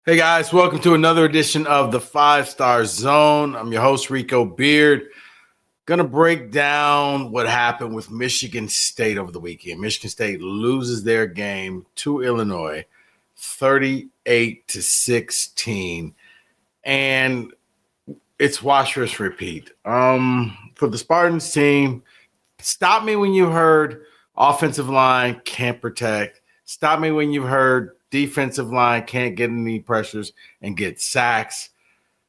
Hey guys, welcome to another edition of the 5-Star Zone. I'm your host, Rico Beard. Going to break down what happened with Michigan State over the weekend. Michigan State loses their game to Illinois 38-16. And it's wash, rinse, repeat. For the Spartans team, stop me when you heard offensive line can't protect. Stop me when you've heard defensive line can't get any pressures and get sacks.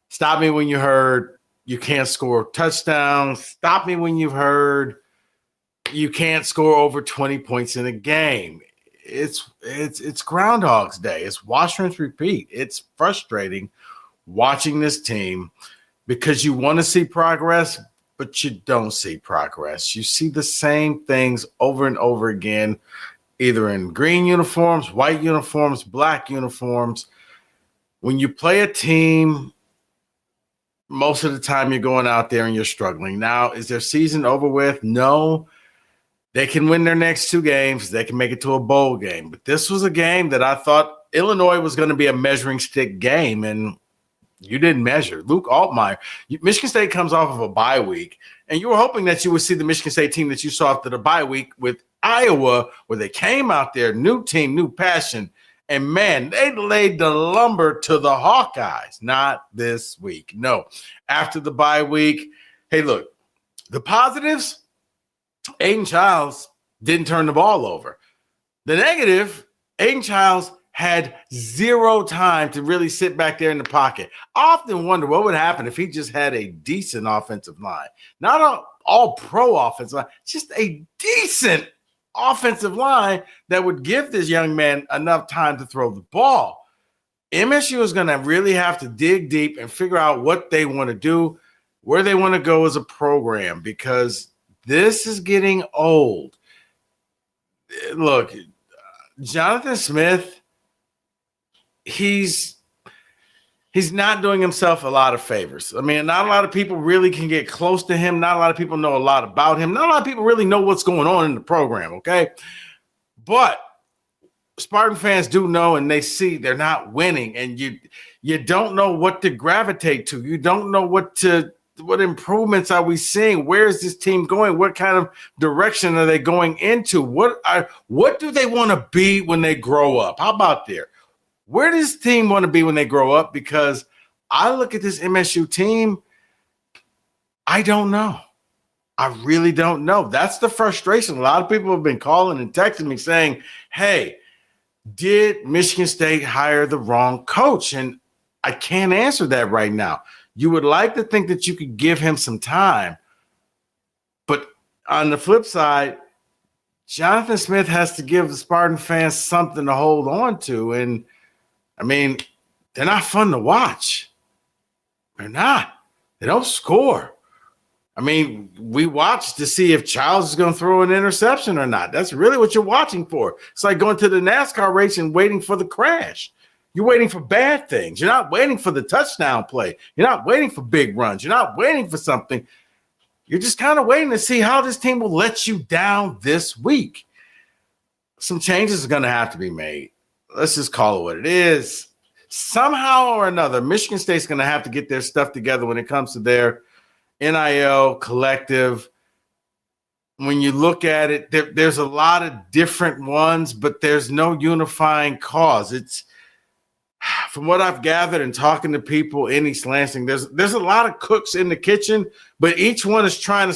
Stop me when you heard you can't score touchdowns. Stop me when you've heard you can't score over 20 points in a game. It's Groundhog's Day. It's wash, rinse, repeat. It's frustrating watching this team because you want to see progress, but you don't see progress. You see the same things over and over again, either in green uniforms, white uniforms, black uniforms. When you play a team, most of the time you're going out there and you're struggling. Now, is their season over with? No. They can win their next two games. They can make it to a bowl game. But this was a game that I thought Illinois was going to be a measuring stick game, and you didn't measure. Luke Altmaier, Michigan State comes off of a bye week, and you were hoping that you would see the Michigan State team that you saw after the bye week with Iowa, where they came out there, new team, new passion, and man, they laid the lumber to the Hawkeyes. Not this week. No. After the bye week, hey, look, the positives, Aiden Childs didn't turn the ball over. The negative, Aiden Childs had zero time to really sit back there in the pocket. I often wonder what would happen if he just had a decent offensive line. Not an all-pro offensive line, just a decent offensive line that would give this young man enough time to throw the ball. MSU is going to really have to dig deep and figure out what they want to do, where they want to go as a program, because this is getting old. Look, Jonathan Smith, he's not doing himself a lot of favors. I mean, not a lot of people really can get close to him. Not a lot of people know a lot about him. Not a lot of people really know what's going on in the program, okay? But Spartan fans do know, and they see they're not winning, and you don't know what to gravitate to. You don't know what improvements are we seeing? Where is this team going? What kind of direction are they going into? What do they want to be when they grow up? How about there? Where does this team want to be when they grow up? Because I look at this MSU team, I don't know. I really don't know. That's the frustration. A lot of people have been calling and texting me saying, hey, did Michigan State hire the wrong coach? And I can't answer that right now. You would like to think that you could give him some time. But on the flip side, Jonathan Smith has to give the Spartan fans something to hold on to. And I mean, they're not fun to watch. They're not. They don't score. I mean, we watch to see if Childs is going to throw an interception or not. That's really what you're watching for. It's like going to the NASCAR race and waiting for the crash. You're waiting for bad things. You're not waiting for the touchdown play. You're not waiting for big runs. You're not waiting for something. You're just kind of waiting to see how this team will let you down this week. Some changes are going to have to be made. Let's just call it what it is. Somehow or another, Michigan State's going to have to get their stuff together when it comes to their NIL collective. When you look at it, there's a lot of different ones, but there's no unifying cause. It's, from what I've gathered and talking to people in East Lansing, there's a lot of cooks in the kitchen, but each one is trying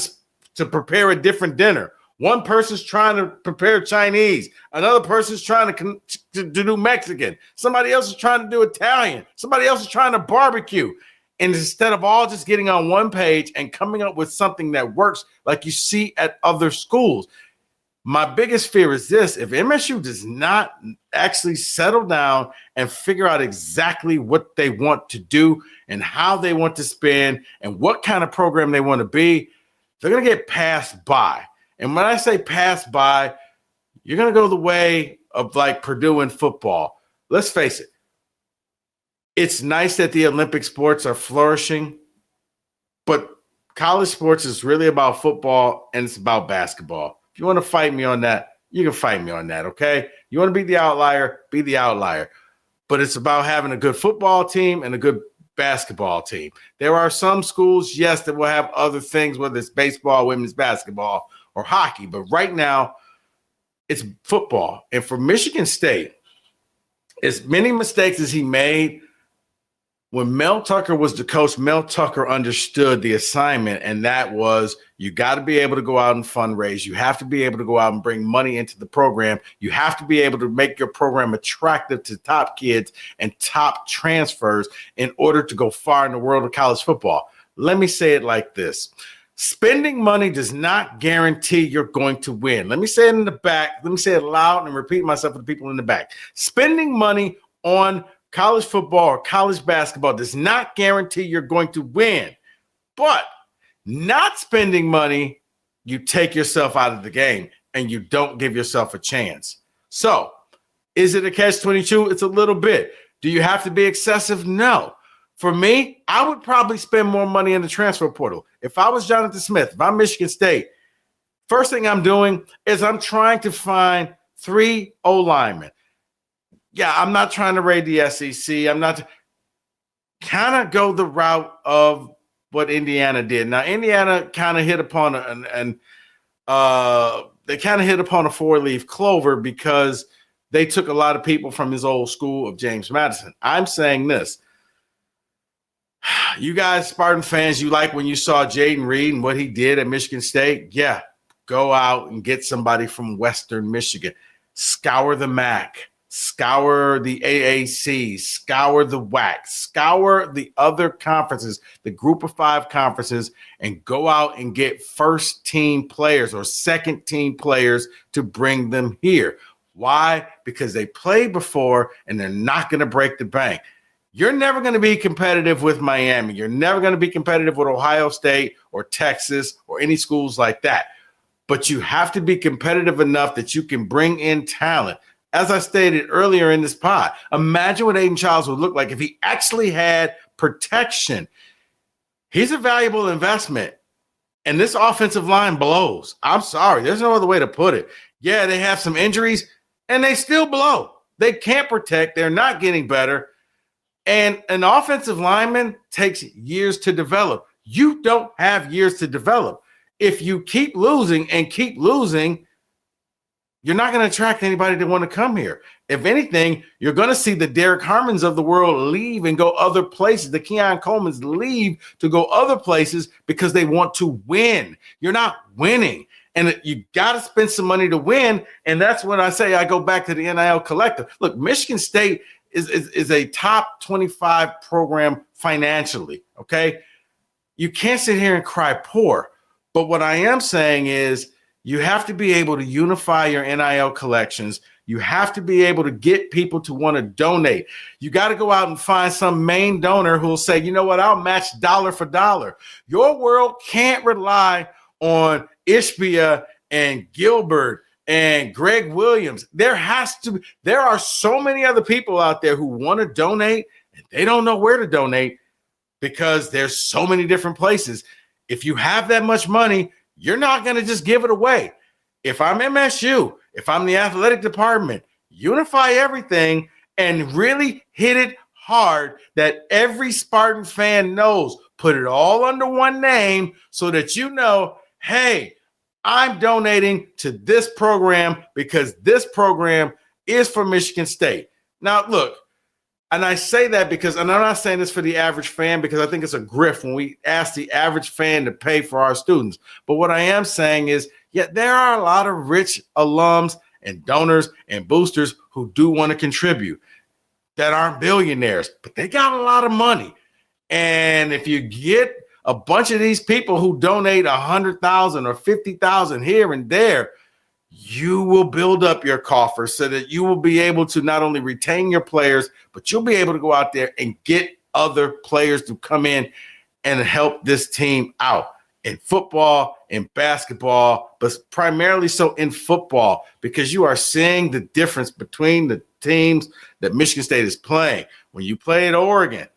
to prepare a different dinner. One person's trying to prepare Chinese. Another person's trying to do Mexican. Somebody else is trying to do Italian. Somebody else is trying to barbecue. And instead of all just getting on one page and coming up with something that works like you see at other schools, my biggest fear is this. If MSU does not actually settle down and figure out exactly what they want to do and how they want to spin and what kind of program they want to be, they're going to get passed by. And when I say pass by, you're going to go the way of like Purdue in football. Let's face it. It's nice that the Olympic sports are flourishing, but college sports is really about football and it's about basketball. If you want to fight me on that, you can fight me on that, okay? You want to be the outlier, be the outlier. but it's about having a good football team and a good basketball team. There are some schools, yes, that will have other things, whether it's baseball, women's basketball, or hockey. But right now, it's football. And for Michigan State, as many mistakes as he made, when Mel Tucker was the coach, Mel Tucker understood the assignment, and that was you got to be able to go out and fundraise. You have to be able to go out and bring money into the program. You have to be able to make your program attractive to top kids and top transfers in order to go far in the world of college football. Let me say it like this. Spending money does not guarantee you're going to win. Let me say it in the back. Let me say it loud and repeat myself for the people in the back. Spending money on college football or college basketball does not guarantee you're going to win. But not spending money, you take yourself out of the game and you don't give yourself a chance. So, is it a catch-22? It's a little bit. Do you have to be excessive? No. For me, I would probably spend more money in the transfer portal. If I was Jonathan Smith, if I'm Michigan State, first thing I'm doing is I'm trying to find 3 O-linemen. Yeah, I'm not trying to raid the SEC. I'm not kind of go the route of what Indiana did. Now, Indiana kind of hit upon they kind of hit upon a 4-leaf clover because they took a lot of people from his old school of James Madison. I'm saying this. You guys, Spartan fans, you like when you saw Jaden Reed and what he did at Michigan State? Yeah, go out and get somebody from Western Michigan. Scour the MAC. Scour the AAC, scour the WAC, scour the other conferences, the group of 5 conferences, and go out and get first-team players or second-team players to bring them here. Why? Because they played before and they're not going to break the bank. You're never going to be competitive with Miami. You're never going to be competitive with Ohio State or Texas or any schools like that. But you have to be competitive enough that you can bring in talent. As I stated earlier in this pod, imagine what Aiden Childs would look like if he actually had protection. He's a valuable investment, and this offensive line blows. I'm sorry. There's no other way to put it. Yeah, they have some injuries, and they still blow. They can't protect. They're not getting better. And an offensive lineman takes years to develop. You don't have years to develop. If you keep losing and keep losing, you're not going to attract anybody to want to come here. If anything, you're going to see the Derek Harmons of the world leave and go other places. The Keon Coleman's leave to go other places because they want to win. You're not winning. And you got to spend some money to win. And that's when I say I go back to the NIL collective. Look, Michigan State is a top 25 program financially, okay? You can't sit here and cry poor. But what I am saying is you have to be able to unify your NIL collections. You have to be able to get people to want to donate. You got to go out and find some main donor who will say, you know what, I'll match dollar for dollar. Your world can't rely on Ishbia and Gilbert and Greg Williams. There are so many other people out there who want to donate and they don't know where to donate because there's so many different places. If you have that much money, you're not going to just give it away. If I'm MSU, if I'm the athletic department, unify everything and really hit it hard that every Spartan fan knows. Put it all under one name so that you know, hey, I'm donating to this program because this program is for Michigan State. Now, look, and I say that because, and I'm not saying this for the average fan because I think it's a grift when we ask the average fan to pay for our students. But what I am saying is, yeah, there are a lot of rich alums and donors and boosters who do want to contribute that aren't billionaires, but they got a lot of money. And if you get a bunch of these people who donate 100,000 or 50,000 here and there, you will build up your coffers so that you will be able to not only retain your players, but you'll be able to go out there and get other players to come in and help this team out in football, in basketball, but primarily so in football, because you are seeing the difference between the teams that Michigan State is playing. When you play at Oregon,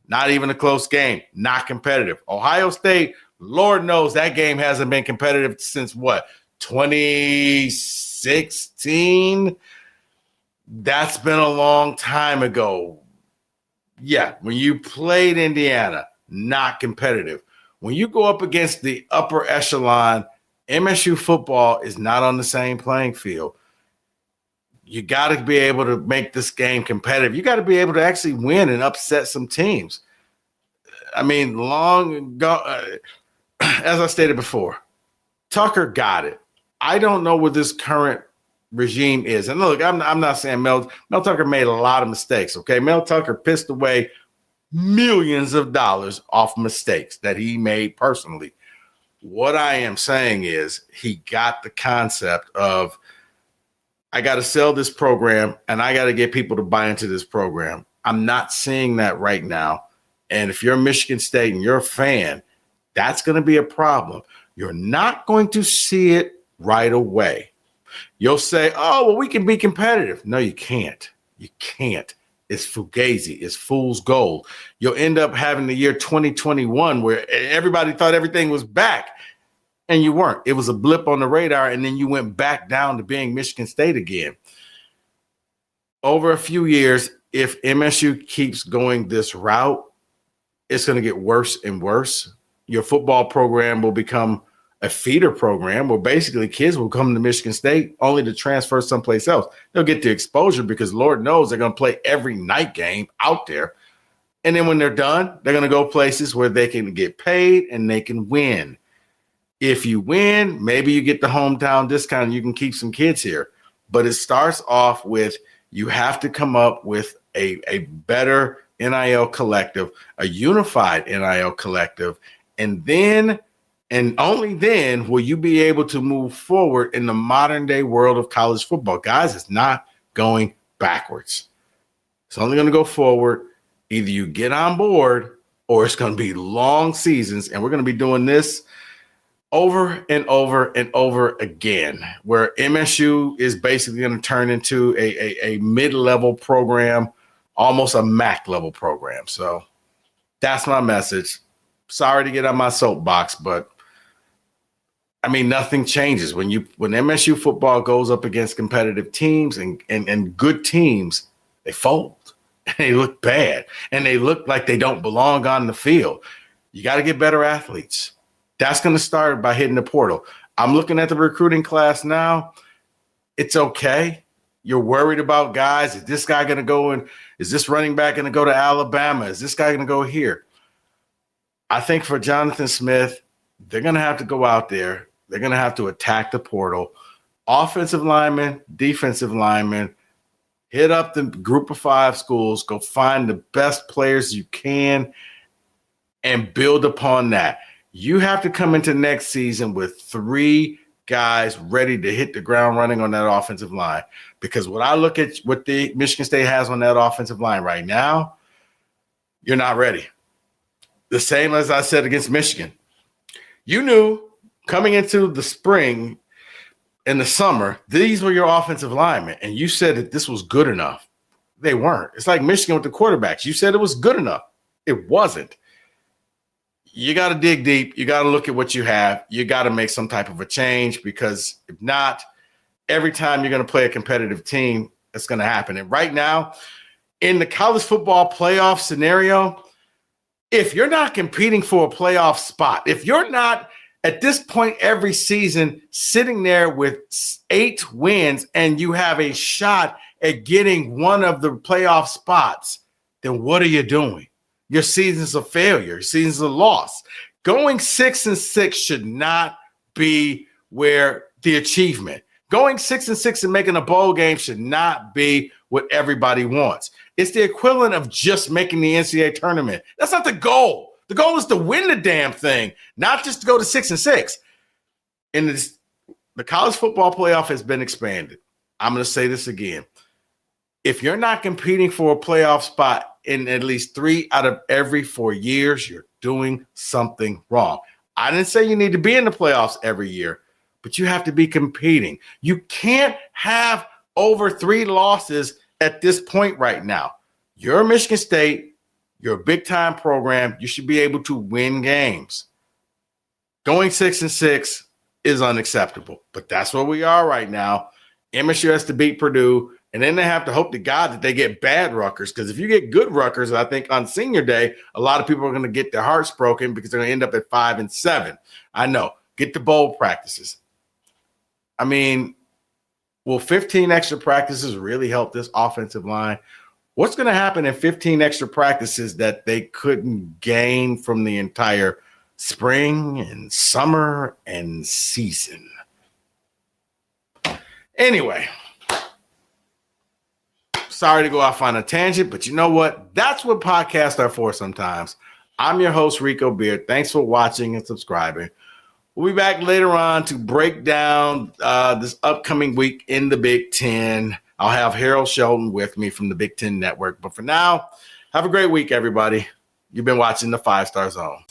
not even a close game, not competitive. Ohio State, Lord knows that game hasn't been competitive since what? 2016. That's been a long time ago. Yeah, when you played Indiana, not competitive. When you go up against the upper echelon, MSU football is not on the same playing field. You got to be able to make this game competitive. You got to be able to actually win and upset some teams. I mean, long ago, as I stated before, Tucker got it. I don't know what this current regime is. And look, I'm not saying Mel Tucker made a lot of mistakes, okay? Mel Tucker pissed away millions of dollars off mistakes that he made personally. What I am saying is he got the concept of, I got to sell this program and I got to get people to buy into this program. I'm not seeing that right now. And if you're Michigan State and you're a fan, that's going to be a problem. You're not going to see it right away. You'll say, oh, well, we can be competitive. No, you can't. You can't. It's fugazi. It's fool's gold. You'll end up having the year 2021 where everybody thought everything was back and you weren't. It was a blip on the radar, and then you went back down to being Michigan State again. Over a few years, if MSU keeps going this route, it's going to get worse and worse. Your football program will become a feeder program where basically kids will come to Michigan State only to transfer someplace else. They'll get the exposure because Lord knows they're going to play every night game out there. And then when they're done, they're going to go places where they can get paid and they can win. If you win, maybe you get the hometown discount and you can keep some kids here. But it starts off with you have to come up with a better NIL collective, a unified NIL collective, and then and only then will you be able to move forward in the modern day world of college football. Guys, it's not going backwards. It's only going to go forward. Either you get on board or it's going to be long seasons, and we're going to be doing this over and over and over again, where MSU is basically going to turn into a mid-level program, almost a MAC level program. So that's my message. Sorry to get on my soapbox, but I mean, nothing changes when MSU football goes up against competitive teams and good teams, they fold. They look bad and they look like they don't belong on the field. You got to get better athletes. That's going to start by hitting the portal. I'm looking at the recruiting class now. It's okay. You're worried about guys. Is this guy going to go in? Is this running back going to go to Alabama? Is this guy going to go here? I think for Jonathan Smith, they're going to have to go out there. They're going to have to attack the portal. Offensive linemen, defensive linemen, hit up the group of 5 schools, go find the best players you can and build upon that. You have to come into next season with 3 guys ready to hit the ground running on that offensive line. Because when I look at what the Michigan State has on that offensive line right now, you're not ready. The same as I said against Michigan. You knew coming into the spring and the summer, these were your offensive linemen, and you said that this was good enough. They weren't. It's like Michigan with the quarterbacks. You said it was good enough. It wasn't. You got to dig deep. You got to look at what you have. You got to make some type of a change, because if not, every time you're going to play a competitive team, it's going to happen. And right now, in the college football playoff scenario, if you're not competing for a playoff spot, if you're not at this point every season sitting there with 8 wins and you have a shot at getting one of the playoff spots, then what are you doing? Your season's a failure. Your season's a loss. Going 6-6 should not be where the achievement. Going 6-6 and making a bowl game should not be what everybody wants. It's the equivalent of just making the NCAA tournament. That's not the goal. The goal is to win the damn thing, not just to go to 6-6. And the college football playoff has been expanded. I'm going to say this again. If you're not competing for a playoff spot in at least 3 out of every 4 years, you're doing something wrong. I didn't say you need to be in the playoffs every year, but you have to be competing. You can't have over 3 losses at this point right now. You're Michigan State. You're a big-time program. You should be able to win games. Going 6-6 is unacceptable, but that's where we are right now. MSU has to beat Purdue, And then they have to hope to God that they get bad Rutgers. Because if you get good Rutgers, I think on senior day, a lot of people are going to get their hearts broken because they're going to end up at 5-7. I know. Get the bowl practices. I mean, will 15 extra practices really help this offensive line? What's going to happen in 15 extra practices that they couldn't gain from the entire spring and summer and season? Anyway, sorry to go off on a tangent, but you know what? That's what podcasts are for sometimes. I'm your host, Rico Beard. Thanks for watching and subscribing. We'll be back later on to break down this upcoming week in the Big Ten. I'll have Harold Shelton with me from the Big Ten Network. But for now, have a great week, everybody. You've been watching the 5 Star Zone.